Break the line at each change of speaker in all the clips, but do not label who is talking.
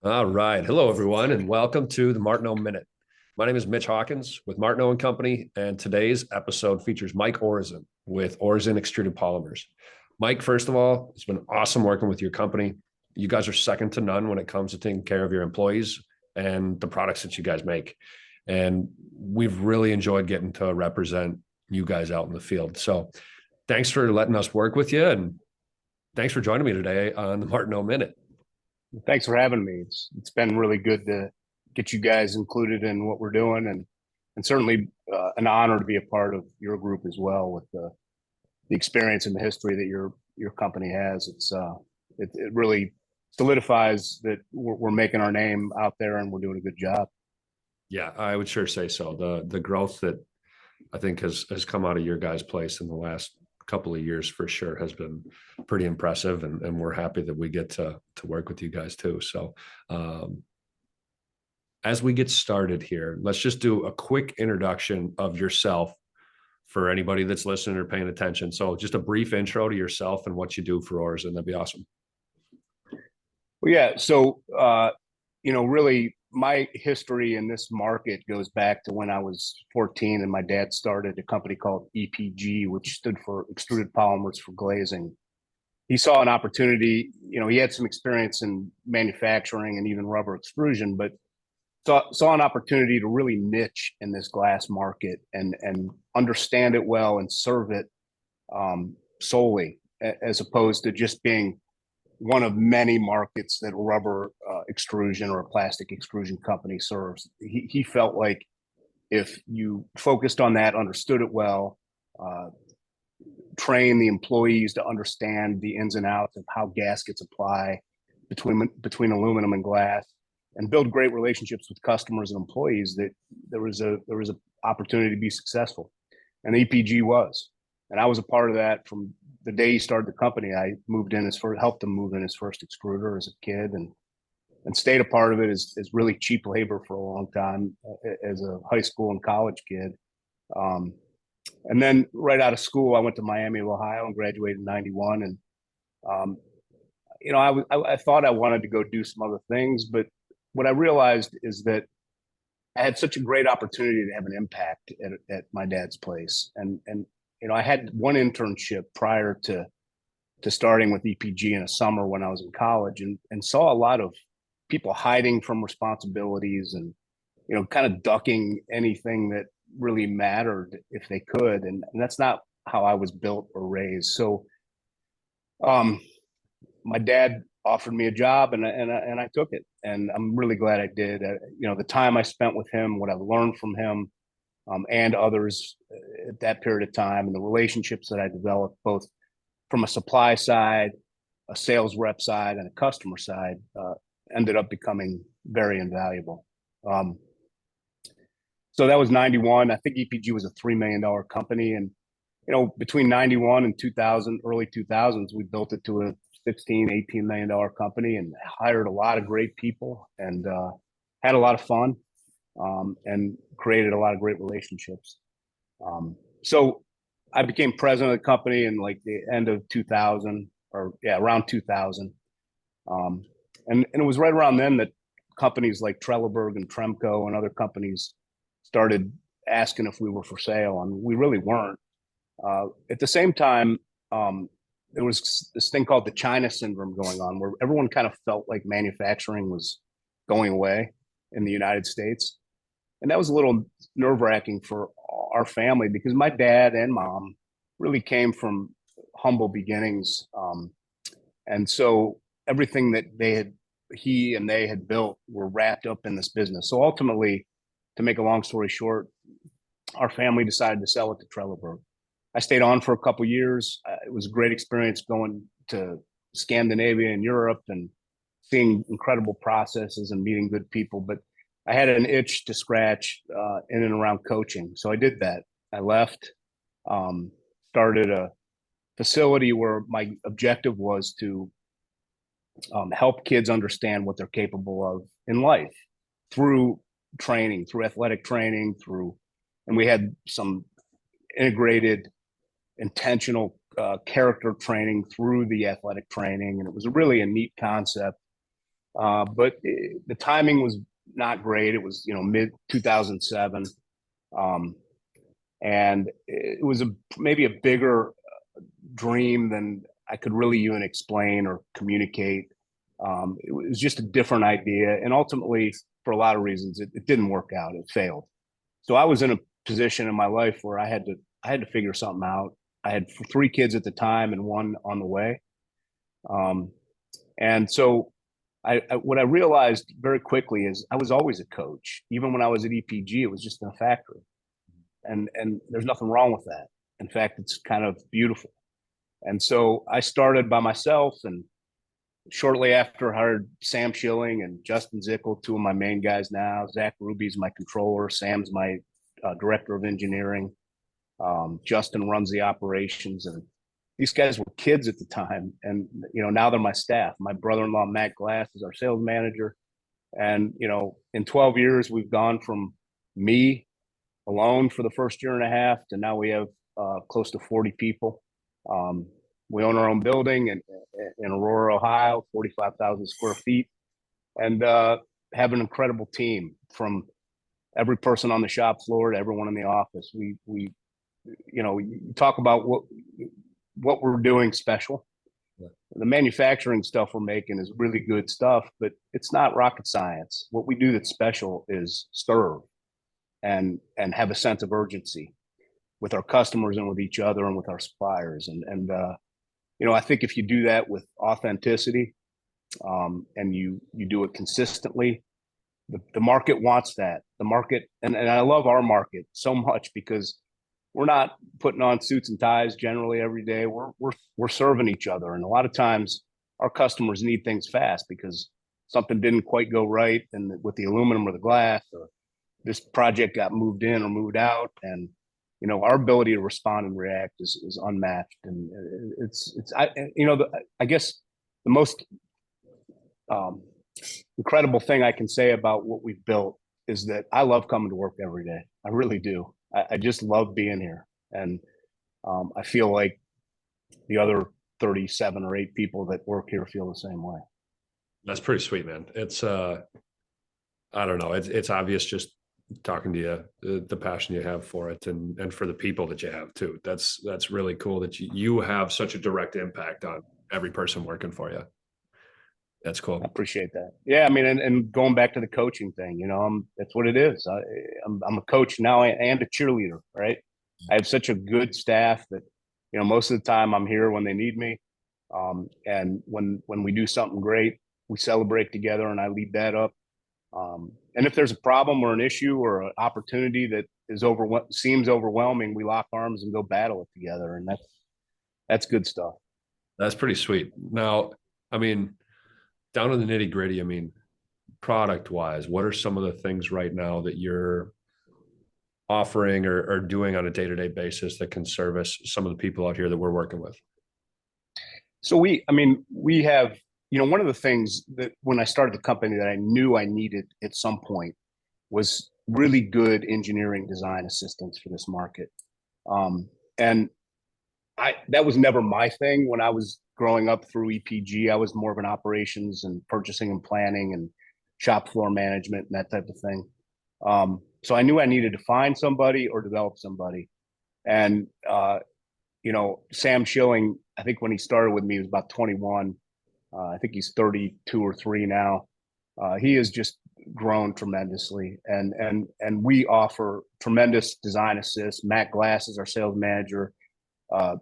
All right. Hello, everyone, and welcome to the Martineau Minute. My name is Mitch Hawkins with Martineau and Company, and today's episode features Mike Orazen with Orazen Extruded Polymers. Mike, first of all, it's been awesome working with your company. You guys are second to none when it comes to taking care of your employees and the products that you guys make. And we've really enjoyed getting to represent you guys out in the field. So thanks for letting us work with you, and thanks for joining me today on the Martineau Minute.
Thanks for having me. It's been really good to get you guys included in what we're doing, and certainly an honor to be a part of your group as well with the experience and the history that your company has. It really solidifies that we're making our name out there and we're doing a good job.
Yeah, I would sure say so. The growth that I think has come out of your guys' place in the last couple of years for sure has been pretty impressive, and we're happy that we get to work with you guys too. So as we get started here, let's just do a quick introduction of yourself for anybody that's listening or paying attention. So just a brief intro to yourself and what you do for Orazen. That'd be awesome.
Well, yeah. So really my history in this market goes back to when I was 14 and my dad started a company called EPG, which stood for Extruded Polymers for Glazing. He saw an opportunity. He had some experience in manufacturing and even rubber extrusion, but saw an opportunity to really niche in this glass market and understand it well and serve it solely, as opposed to just being one of many markets that rubber extrusion or a plastic extrusion company serves. He felt like if you focused on that, understood it well, train the employees to understand the ins and outs of how gaskets apply between aluminum and glass, and build great relationships with customers and employees, that there was a opportunity to be successful. And EPG was. And I was a part of that from the day he started the company. I helped him move in his first extruder as a kid, and stayed a part of it as really cheap labor for a long time as a high school and college kid. And then right out of school, I went to Miami, Ohio, and graduated in '91. And I thought I wanted to go do some other things, but what I realized is that I had such a great opportunity to have an impact at my dad's place. And I had one internship prior to starting with EPG in a summer when I was in college, and saw a lot of people hiding from responsibilities and, kind of ducking anything that really mattered if they could. And that's not how I was built or raised. So my dad offered me a job, and I took it, and I'm really glad I did. The time I spent with him, what I learned from him, and others at that period of time, and the relationships that I developed, both from a supply side, a sales rep side, and a customer side, ended up becoming very invaluable. So that was '91. I think EPG was a $3 million company, and between '91 and 2000, early 2000s, we built it to a 16, $18 million company, and hired a lot of great people, and had a lot of fun, and created a lot of great relationships. So I became president of the company in like the end of 2000, around 2000. And it was right around then that companies like Trelleborg and Tremco and other companies started asking if we were for sale, and we really weren't. At the same time, there was this thing called the China syndrome going on, where everyone kind of felt like manufacturing was going away in the United States. And that was a little nerve-wracking for our family, because my dad and mom really came from humble beginnings. And so everything that he and they had built were wrapped up in this business. So ultimately, to make a long story short, our family decided to sell it to Trelleborg. I stayed on for a couple of years. It was a great experience going to Scandinavia and Europe and seeing incredible processes and meeting good people. But I had an itch to scratch in and around coaching. So I did that. I left, started a facility where my objective was to help kids understand what they're capable of in life through training, through athletic training, and we had some integrated, intentional character training through the athletic training. And it was really a neat concept. But the timing was not great. It was, mid 2007. Um, and it was maybe a bigger dream than I could really even explain or communicate. It was just a different idea. And ultimately, for a lot of reasons, it didn't work out. It failed. So I was in a position in my life where I had to figure something out. I had three kids at the time and one on the way. Um, and so what I realized very quickly is I was always a coach. Even when I was at EPG, it was just in a factory. And there's nothing wrong with that. In fact, it's kind of beautiful. And so I started by myself, and shortly after hired Sam Schilling and Justin Zickel, two of my main guys now. Zach Ruby's my controller. Sam's my director of engineering. Justin runs the operations, and these guys were kids at the time, and now they're my staff. My brother-in-law Matt Glass is our sales manager, and in 12 years we've gone from me alone for the first year and a half to now we have close to 40 people. We own our own building in Aurora, Ohio, 45,000 square feet, and have an incredible team from every person on the shop floor to everyone in the office. We you talk about what we're doing special. Yeah. The manufacturing stuff we're making is really good stuff, but it's not rocket science. What we do that's special is serve and have a sense of urgency with our customers and with each other and with our suppliers. And I think if you do that with authenticity, and you do it consistently, the market wants that. The market, and I love our market so much because we're not putting on suits and ties generally every day. We're serving each other, and a lot of times our customers need things fast because something didn't quite go right, and with the aluminum or the glass, or this project got moved in or moved out, and our ability to respond and react is unmatched. And I guess the most incredible thing I can say about what we've built is that I love coming to work every day. I really do. I just love being here. And I feel like the other 37 or 8 people that work here feel the same way.
That's pretty sweet, man. It's I don't know. It's obvious just talking to you, the passion you have for it, and for the people that you have too. That's really cool that you have such a direct impact on every person working for you. That's cool.
I appreciate that. Yeah, I mean, and going back to the coaching thing, that's what it is. I'm a coach now and a cheerleader, right? I have such a good staff that most of the time I'm here when they need me, and when we do something great, we celebrate together, and I lead that up. And if there's a problem or an issue or an opportunity that seems overwhelming, we lock arms and go battle it together, and that's good stuff.
That's pretty sweet. Now, I mean, down to the nitty gritty, I mean, product wise, what are some of the things right now that you're offering or doing on a day-to-day basis that can service some of the people out here that we're working with?
So we have, one of the things that when I started the company that I knew I needed at some point was really good engineering design assistance for this market. And that was never my thing when I was growing up through EPG. I was more of an operations and purchasing and planning and shop floor management and that type of thing. So I knew I needed to find somebody or develop somebody. And, Sam Schilling, I think when he started with me, he was about 21. I think he's 32 or 3 now. He has just grown tremendously, and we offer tremendous design assist. Matt Glass is our sales manager,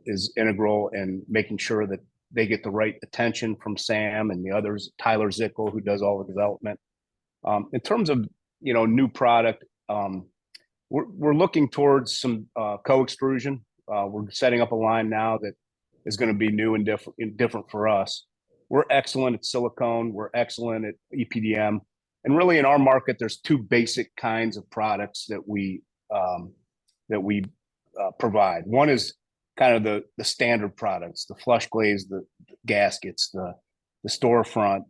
is integral in making sure that they get the right attention from Sam and the others. Tyler Zickel, who does all the development. In terms of new product, we're looking towards some co-extrusion. We're setting up a line now that is going to be new and different for us. We're excellent at silicone. We're excellent at EPDM. And really in our market, there's 2 basic kinds of products that we provide. One is kind of the standard products, the flush glaze, the gaskets, the storefront,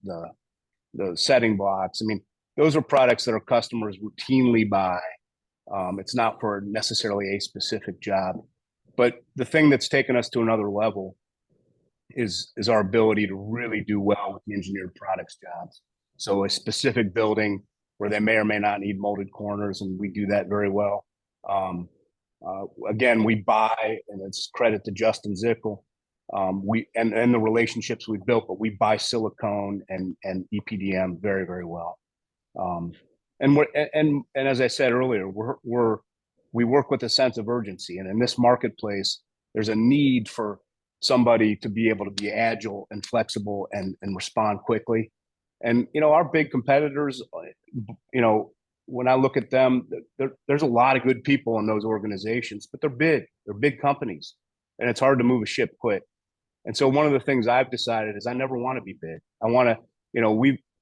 the setting blocks. I mean, those are products that our customers routinely buy. It's not for necessarily a specific job. But the thing that's taken us to another level is our ability to really do well with the engineered products jobs. So a specific building where they may or may not need molded corners, and we do that very well. Again, we buy, and it's credit to Justin Zickel, we and the relationships we've built, but we buy silicone and EPDM very, very well. And we're and as I said earlier, we work with a sense of urgency, and in this marketplace, there's a need for somebody to be able to be agile and flexible and respond quickly. And our big competitors, when I look at them, there's a lot of good people in those organizations, but they're big companies, and it's hard to move a ship quick. And so one of the things I've decided is I never want to be big. I want to,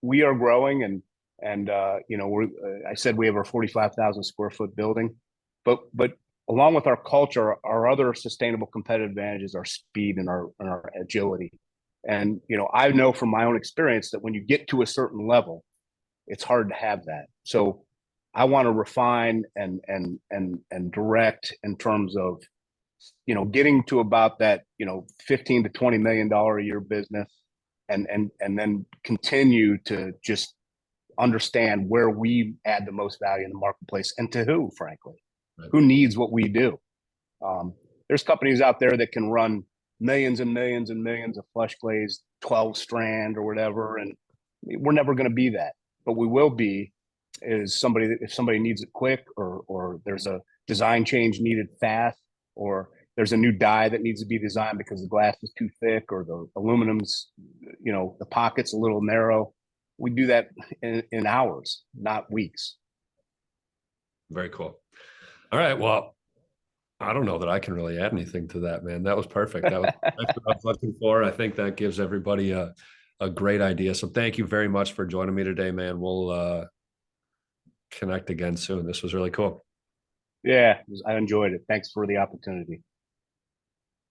we are growing, and I said we have our 45,000 square foot building, but along with our culture, our other sustainable competitive advantages are speed and our agility. And I know from my own experience that when you get to a certain level, it's hard to have that. So I want to refine and direct in terms of getting to about that 15 to $20 million a year business, and then continue to just understand where we add the most value in the marketplace, and to who, frankly, right, who needs what we do. There's companies out there that can run millions and millions and millions of flush glazed 12 strand or whatever, and we're never going to be that. But we will be is somebody that if somebody needs it quick, or there's a design change needed fast, or there's a new die that needs to be designed because the glass is too thick, or the aluminum's, the pocket's a little narrow. We do that in hours, not weeks.
Very cool. All right. Well, I don't know that I can really add anything to that, man. That was perfect. That's what I was looking for. I think that gives everybody a great idea. So thank you very much for joining me today, man. We'll connect again soon. This was really cool.
Yeah, I enjoyed it. Thanks for the opportunity.